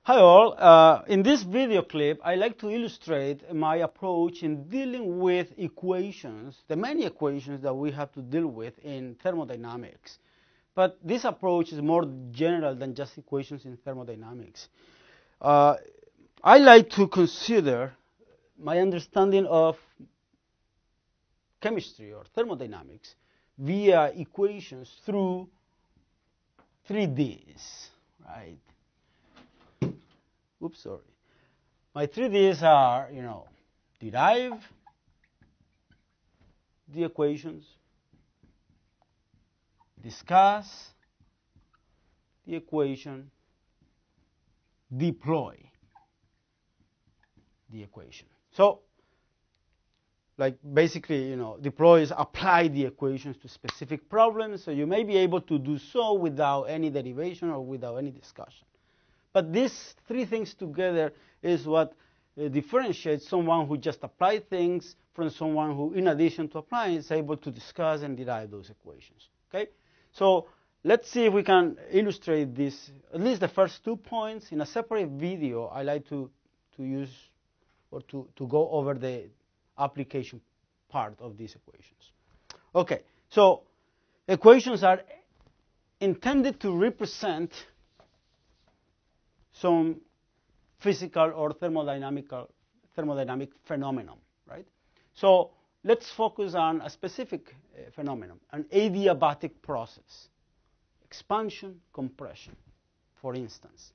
Hi all, in this video clip I like to illustrate my approach in dealing with equations, the many equations that we have to deal with in thermodynamics. But this approach is more general than just equations in thermodynamics. I like to consider my understanding of chemistry or thermodynamics via equations through 3Ds, right? Oops, sorry. My 3Ds are, derive the equations, discuss the equation, deploy the equation. So, basically, deploy is apply the equations to specific problems, so you may be able to do so without any derivation or without any discussion. But these three things together is what differentiates someone who just applies things from someone who, in addition to applying, is able to discuss and derive those equations. Okay? So let's see if we can illustrate this, at least the first 2 points. In a separate video, I like to use or to go over the application part of these equations. Okay, so equations are intended to represent some physical or thermodynamic phenomenon, right? So let's focus on a specific phenomenon, an adiabatic process, expansion, compression, for instance.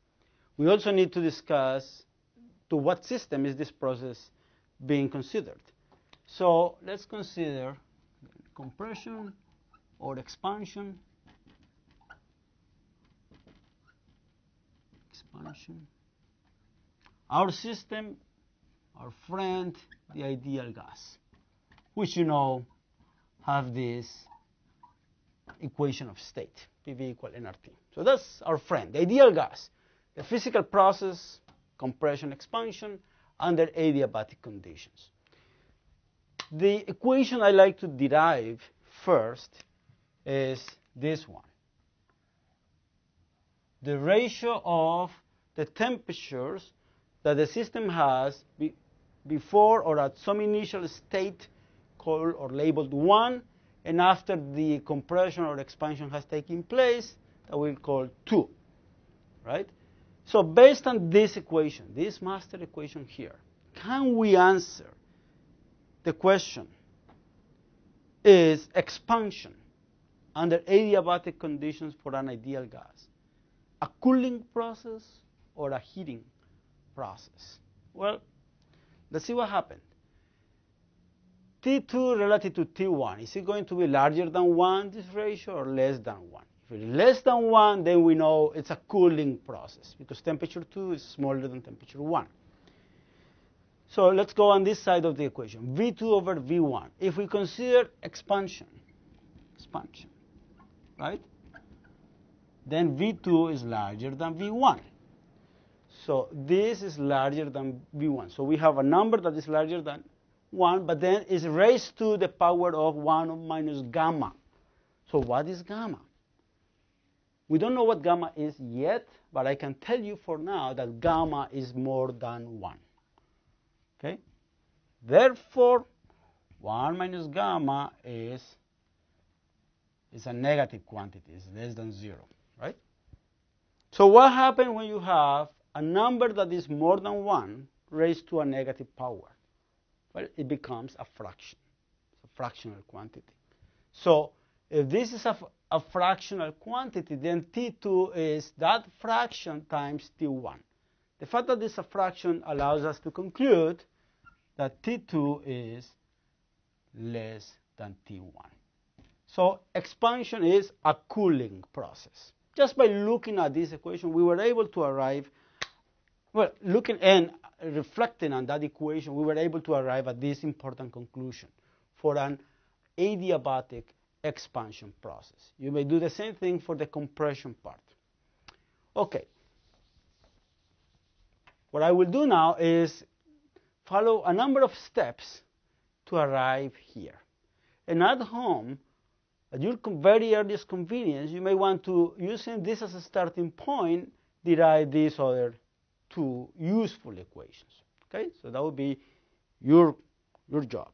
We also need to discuss to what system is this process being considered. So let's consider compression or expansion. Our system, our friend, the ideal gas, which have this equation of state, PV equal nRT. So that's our friend, the ideal gas, the physical process, compression, expansion, under adiabatic conditions. The equation I like to derive first is this one. The ratio of the temperatures that the system has before or at some initial state called or labeled 1, and after the compression or expansion has taken place, that we'll call 2, right? So based on this equation, this master equation here, can we answer the question, is expansion under adiabatic conditions for an ideal gas a cooling process or a heating process? Well, let's see what happened. T2 relative to T1, is it going to be larger than 1, this ratio, or less than 1? If it's less than 1, then we know it's a cooling process, because temperature 2 is smaller than temperature 1. So let's go on this side of the equation, V2 over V1. If we consider expansion, right? Then V2 is larger than V1. So this is larger than V1. So we have a number that is larger than 1, but then is raised to the power of 1 minus gamma. So what is gamma? We don't know what gamma is yet, but I can tell you for now that gamma is more than 1. Okay? Therefore, 1 minus gamma is a negative quantity. It's less than 0. Right? So what happens when you have a number that is more than 1 raised to a negative power? Well, it becomes a fraction. It's a fractional quantity. So if this is a fractional quantity, then T2 is that fraction times T1. The fact that it's a fraction allows us to conclude that T2 is less than T1. So expansion is a cooling process. Just by looking at this equation, we were able to arrive, looking and reflecting on that equation, we were able to arrive at this important conclusion for an adiabatic expansion process. You may do the same thing for the compression part. Okay. What I will do now is follow a number of steps to arrive here. And at home, at your very earliest convenience, you may want to, using this as a starting point, derive these other two useful equations. Okay, so that would be your job.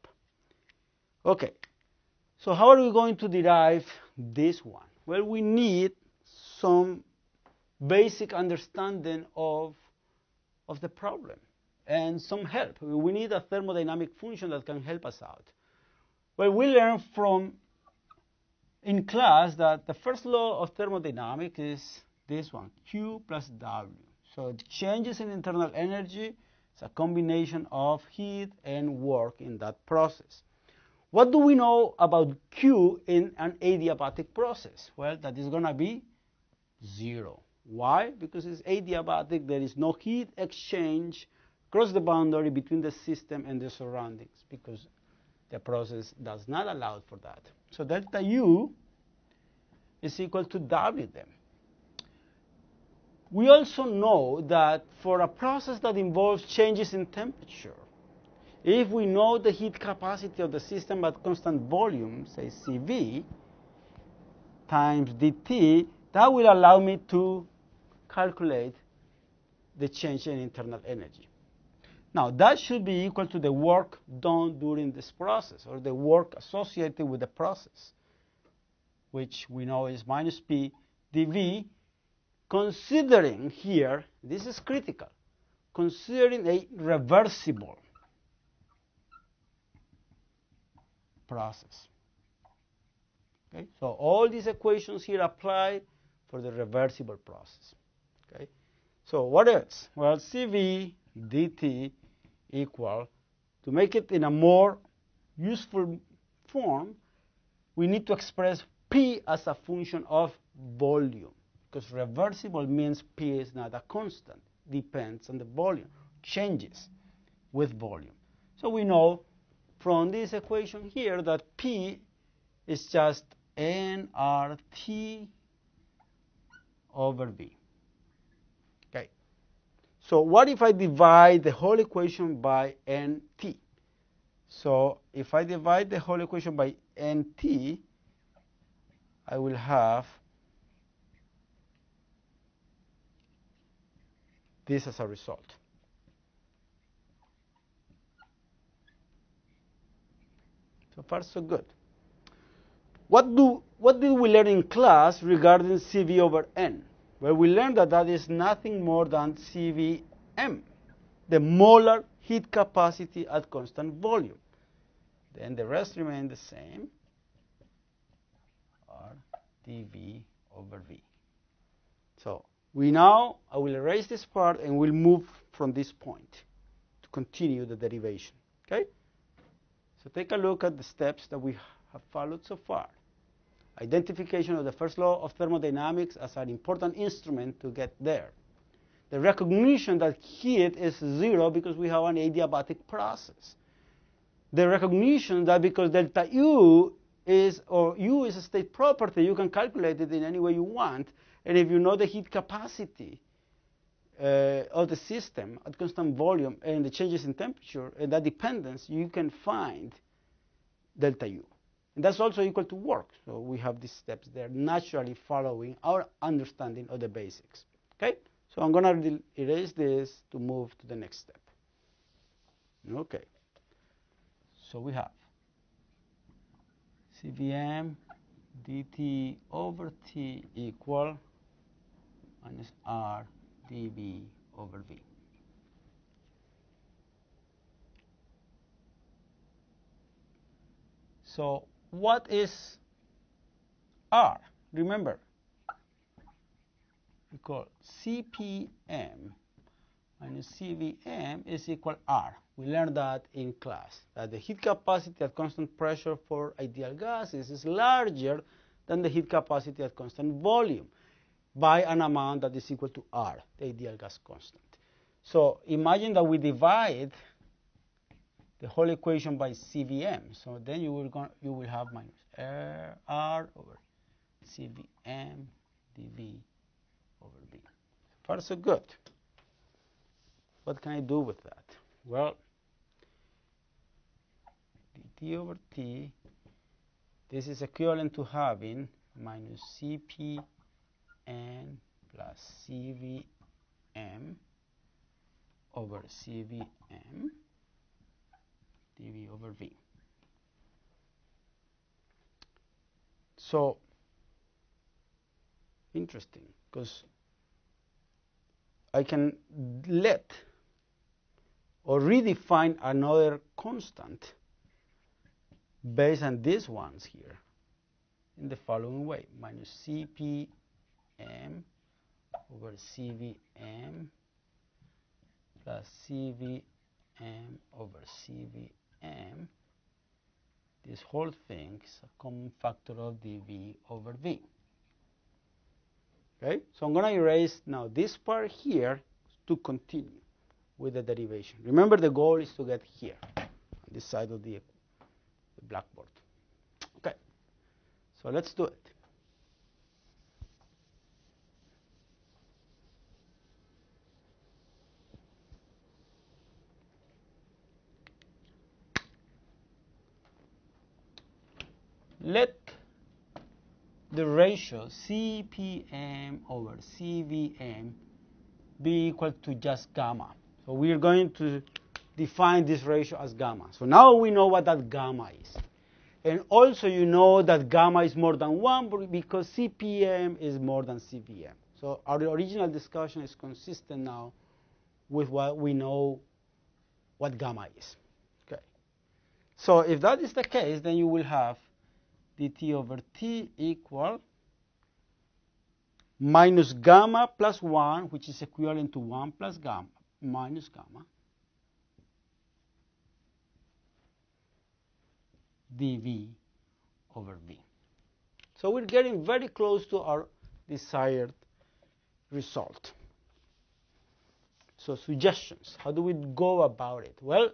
Okay, so how are we going to derive this one? Well, we need some basic understanding of the problem and some help. We need a thermodynamic function that can help us out. Well, we learned from in class that the first law of thermodynamics is this one, Q plus W. So the changes in internal energy is a combination of heat and work in that process. What do we know about Q in an adiabatic process? Well, that is going to be 0. Why? Because it's adiabatic, there is no heat exchange across the boundary between the system and the surroundings because the process does not allow for that. So delta U is equal to W then. We also know that for a process that involves changes in temperature, if we know the heat capacity of the system at constant volume, say Cv, times dt, that will allow me to calculate the change in internal energy. Now, that should be equal to the work done during this process, or the work associated with the process, which we know is minus P dV, considering here, this is critical, considering a reversible process. Okay? So all these equations here apply for the reversible process. Okay? So what else? Well, Cv dt equal, to make it in a more useful form, we need to express P as a function of volume, because reversible means P is not a constant, depends on the volume, changes with volume. So we know from this equation here that P is just nRT over V. Okay. So what if I divide the whole equation by NT? So if I divide the whole equation by NT, I will have this as a result. So far, so good. What did we learn in class regarding Cv over N? Well, we learned that that is nothing more than Cvm, the molar heat capacity at constant volume. Then the rest remain the same, or dV over V. So I will erase this part and we'll move from this point to continue the derivation. Okay? So take a look at the steps that we have followed so far. Identification of the first law of thermodynamics as an important instrument to get there. The recognition that heat is 0 because we have an adiabatic process. The recognition that because delta U is a state property, you can calculate it in any way you want. And if you know the heat capacity of the system at constant volume and the changes in temperature and that dependence, you can find delta U. And that's also equal to work. So we have these steps there naturally following our understanding of the basics. Okay? So I'm going to erase this to move to the next step. Okay. So we have Cvm dt over T equal minus R dV over V. So what is R? Remember, we call Cpm minus Cvm is equal R. We learned that in class, that the heat capacity at constant pressure for ideal gases is larger than the heat capacity at constant volume by an amount that is equal to R, the ideal gas constant. So imagine that we divide the whole equation by Cvm. So then you will have minus R over Cvm dV over V. So far, so good. What can I do with that? Well, dt over T, this is equivalent to having minus Cpn plus Cvm over CVM dV over V. So, interesting, because I can let or redefine another constant based on these ones here in the following way: minus CPM over CVM plus CVM over CVM. This whole thing is a common factor of dV over V. Okay, so I'm going to erase now this part here to continue with the derivation. Remember, the goal is to get here on this side of the blackboard. Okay, so let's do it. Let the ratio CPM over CVM be equal to just gamma. So we are going to define this ratio as gamma. So now we know what that gamma is. And also you know that gamma is more than 1 because CPM is more than CVM. So our original discussion is consistent now with what we know what gamma is. Okay. So if that is the case, then you will have dt over t equal minus gamma plus 1, which is equivalent to 1 plus gamma minus gamma dV over V. So we're getting very close to our desired result. So suggestions, how do we go about it? Well,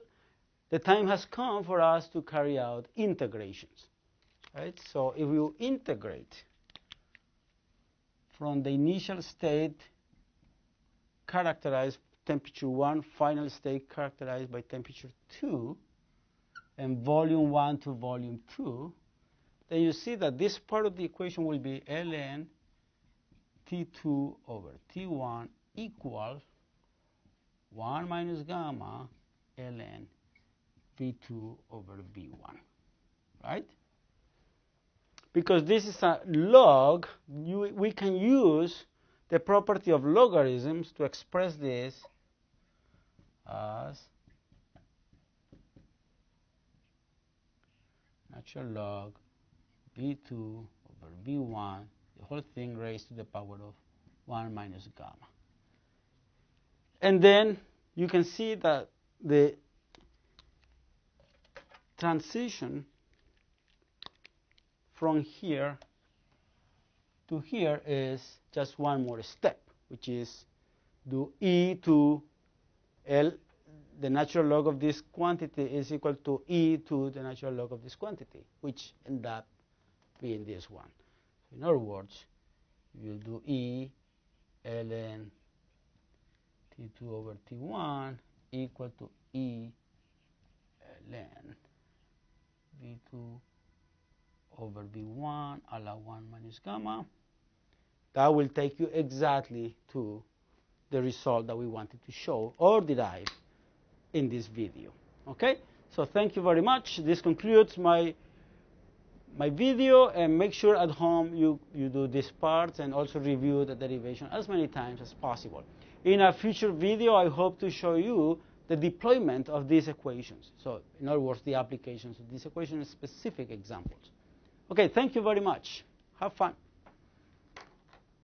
the time has come for us to carry out integrations. Right? So if we integrate from the initial state characterized temperature 1, final state characterized by temperature 2, and volume 1 to volume 2, then you see that this part of the equation will be ln T2 over T1 equal 1 minus gamma ln V2 over V1, right? Because this is a log, we can use the property of logarithms to express this as natural log V2 over V1, the whole thing raised to the power of 1 minus gamma. And then you can see that the transition from here to here is just one more step, which is do e to L, the natural log of this quantity is equal to e to the natural log of this quantity, which end up being this one. In other words, you do e ln T2 over T1 equal to e ln V2 over V1 a la 1 minus gamma. That will take you exactly to the result that we wanted to show or derive in this video. Okay? So thank you very much. This concludes my video, and make sure at home you do these parts and also review the derivation as many times as possible. In a future video, I hope to show you the deployment of these equations. So in other words, the applications of these equations in specific examples. Okay, thank you very much. Have fun.